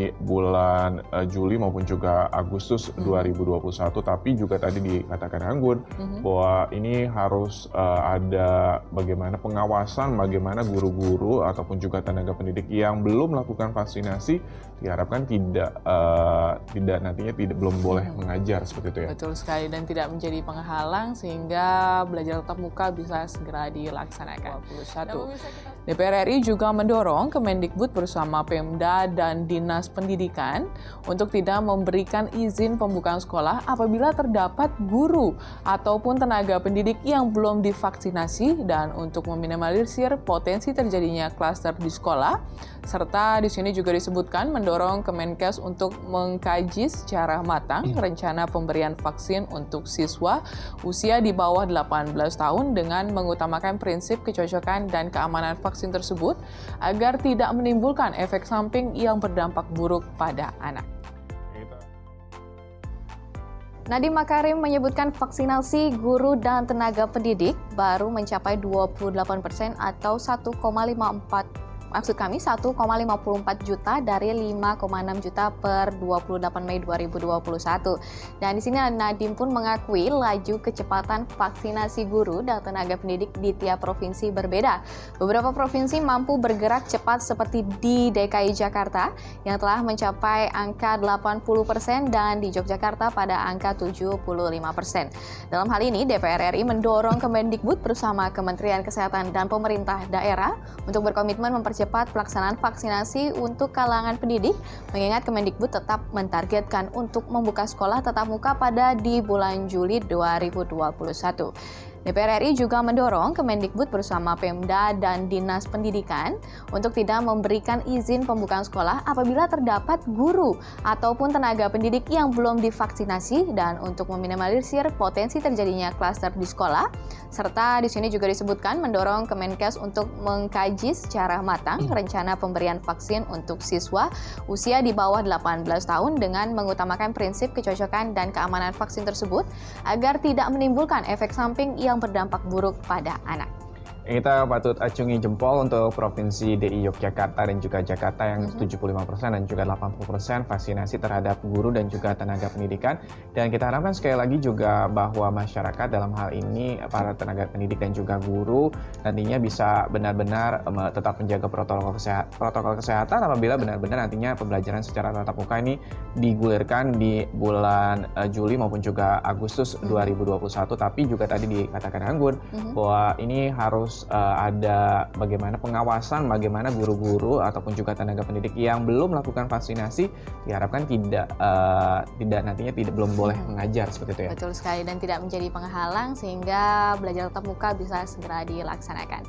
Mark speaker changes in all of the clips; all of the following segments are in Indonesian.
Speaker 1: di bulan Juli maupun juga Agustus 2021, tapi juga tadi dikatakan Anggun bahwa ini harus ada bagaimana pengawasan, bagaimana guru-guru ataupun juga tenaga pendidik yang belum melakukan vaksinasi diharapkan belum boleh mengajar seperti itu ya.
Speaker 2: Betul sekali, dan tidak menjadi penghalang sehingga belajar tatap muka bisa segera dilaksanakan. 21. DPR RI juga mendorong Kemendikbud bersama Pemda dan Dinas Pendidikan untuk tidak memberikan izin pembukaan sekolah apabila terdapat guru ataupun tenaga pendidik yang belum divaksinasi dan untuk meminimalisir potensi terjadinya klaster di sekolah. Serta di sini juga disebutkan mendorong Kemenkes untuk mengkaji secara matang rencana pemberian vaksin untuk siswa usia di bawah 18 tahun dengan mengutamakan prinsip kecocokan dan keamanan vaksin tersebut agar tidak menimbulkan efek samping yang berdampak buruk pada anak.
Speaker 3: Nadiem Makarim menyebutkan vaksinasi guru dan tenaga pendidik baru mencapai 28% atau 1,54 juta dari 5,6 juta per 28 Mei 2021. Dan di sini Nadiem pun mengakui laju kecepatan vaksinasi guru dan tenaga pendidik di tiap provinsi berbeda. Beberapa provinsi mampu bergerak cepat seperti di DKI Jakarta yang telah mencapai angka 80% dan di Yogyakarta pada angka 75%. Dalam hal ini, DPR RI mendorong Kemendikbud bersama Kementerian Kesehatan dan pemerintah daerah untuk berkomitmen mempercepat pelaksanaan vaksinasi untuk kalangan pendidik, mengingat Kemendikbud tetap mentargetkan untuk membuka sekolah tatap muka pada di bulan Juli 2021. DPR RI juga mendorong Kemendikbud bersama Pemda dan Dinas Pendidikan untuk tidak memberikan izin pembukaan sekolah apabila terdapat guru ataupun tenaga pendidik yang belum divaksinasi dan untuk meminimalisir potensi terjadinya klaster di sekolah. Serta di sini juga disebutkan mendorong Kemenkes untuk mengkaji secara matang rencana pemberian vaksin untuk siswa usia di bawah 18 tahun dengan mengutamakan prinsip kecocokan dan keamanan vaksin tersebut agar tidak menimbulkan efek samping yang berdampak buruk pada anak.
Speaker 4: Kita patut acungi jempol untuk Provinsi DI Yogyakarta dan juga Jakarta yang 75% dan juga 80% vaksinasi terhadap guru dan juga tenaga pendidikan. Dan kita harapkan sekali lagi juga bahwa masyarakat dalam hal ini, para tenaga pendidik dan juga guru nantinya bisa benar-benar tetap menjaga protokol kesehatan apabila benar-benar nantinya pembelajaran secara tatap muka ini digulirkan di bulan Juli maupun juga Agustus 2021. Tapi juga tadi dikatakan Anggun bahwa ini harus ada bagaimana pengawasan, bagaimana guru-guru ataupun juga tenaga pendidik yang belum melakukan vaksinasi diharapkan belum boleh mengajar seperti itu ya.
Speaker 3: Betul sekali, dan tidak menjadi penghalang sehingga belajar tatap muka bisa segera dilaksanakan.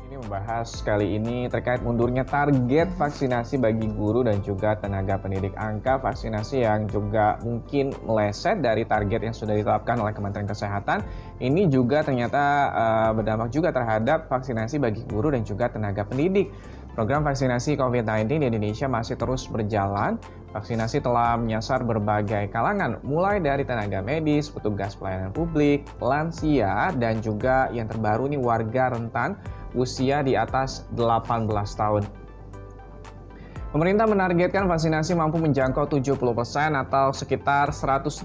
Speaker 4: Ini membahas kali ini terkait mundurnya target vaksinasi bagi guru dan juga tenaga pendidik. Angka vaksinasi yang juga mungkin meleset dari target yang sudah ditetapkan oleh Kementerian Kesehatan. Ini juga ternyata berdampak juga terhadap vaksinasi bagi guru dan juga tenaga pendidik. Program vaksinasi COVID-19 di Indonesia masih terus berjalan. Vaksinasi telah menyasar berbagai kalangan, mulai dari tenaga medis, petugas pelayanan publik, lansia, dan juga yang terbaru nih warga rentan usia di atas 18 tahun. Pemerintah menargetkan vaksinasi mampu menjangkau 70% atau sekitar 181,5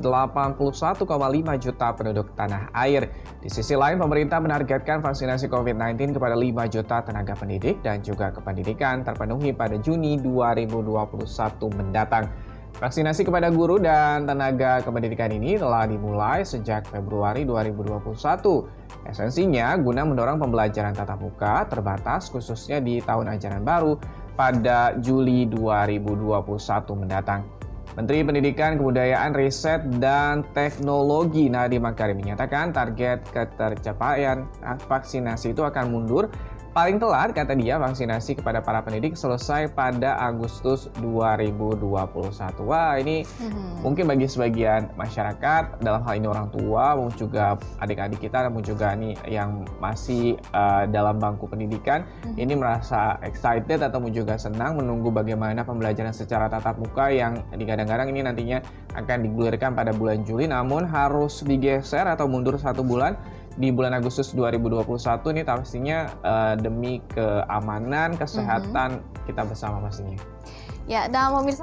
Speaker 4: juta penduduk tanah air. Di sisi lain, pemerintah menargetkan vaksinasi COVID-19 kepada 5 juta tenaga pendidik dan juga kependidikan terpenuhi pada Juni 2021 mendatang. Vaksinasi kepada guru dan tenaga kependidikan ini telah dimulai sejak Februari 2021. Esensinya guna mendorong pembelajaran tatap muka terbatas khususnya di tahun ajaran baru pada Juli 2021 mendatang. Menteri Pendidikan, Kebudayaan, Riset, dan Teknologi Nadiem Makarim menyatakan target ketercapaian vaksinasi itu akan mundur. Paling telat, kata dia, vaksinasi kepada para pendidik selesai pada Agustus 2021. Wah, ini mungkin bagi sebagian masyarakat, dalam hal ini orang tua, maupun juga adik-adik kita, namun juga nih yang masih dalam bangku pendidikan, ini merasa excited ataupun juga senang menunggu bagaimana pembelajaran secara tatap muka yang kadang-kadang ini nantinya akan digulirkan pada bulan Juli, namun harus digeser atau mundur 1 bulan. Di bulan Agustus 2021 ini pastinya demi keamanan, kesehatan kita bersama pastinya.
Speaker 3: Ya, dan pemirsa